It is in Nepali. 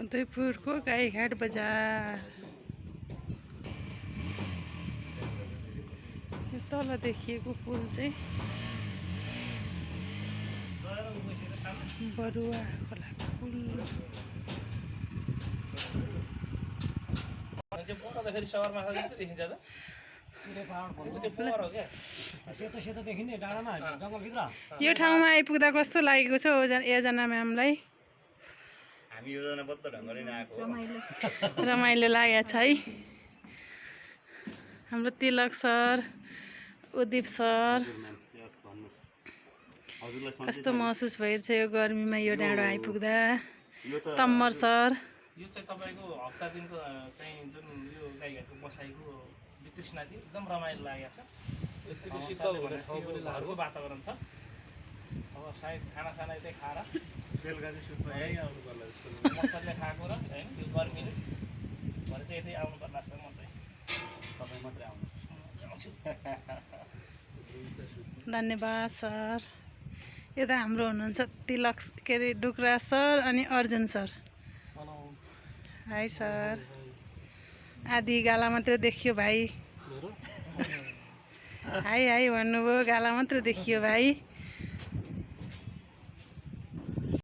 उदयपुरको गाईघाट बजार यो तल देखिएको पुल चाहिँ बरुवा खोलाको पुल। यो ठाउँमा आइपुग्दा कस्तो लागेको छ योजना म्यामलाई? रमाइलो लागेको छ है। हाम्रो तिलक सर, उदीप सर, कस्तो महसुस भइरहेछ यो गर्मीमा यो डाँडो आइपुग्दा? तम्मर सर, यो चाहिँ तपाईको हप्ता दिनको चाहिँ जुन यो गाईघाटको बसाइको वितृष्णा थियो, एकदम रमाइलो लागेको छ। यतिको शीतल हुने ठाउँ पनि घरको वातावरण छ। अब सायद खानासाना यतै खाएर बेलुका चाहिँ सुत्न यहीँ आउनु पर्ला जस्तो मच्छरले खाएको र हैन यो गर्मीले भरे चाहिँ यतै आउनु पर्ला जस्तो म चाहिँ। तपाईँ मात्रै आउनुहोस्। धन्यवाद सर। यता हाम्रो हुनुहुन्छ तिलक के अरे डुक्रा सर अनि अर्जुन सर। High sir. आधी गाला मात्रै देखियो भाइ। हाई हाई भन्नुभयो, गाला मात्रै देखियो भाइ।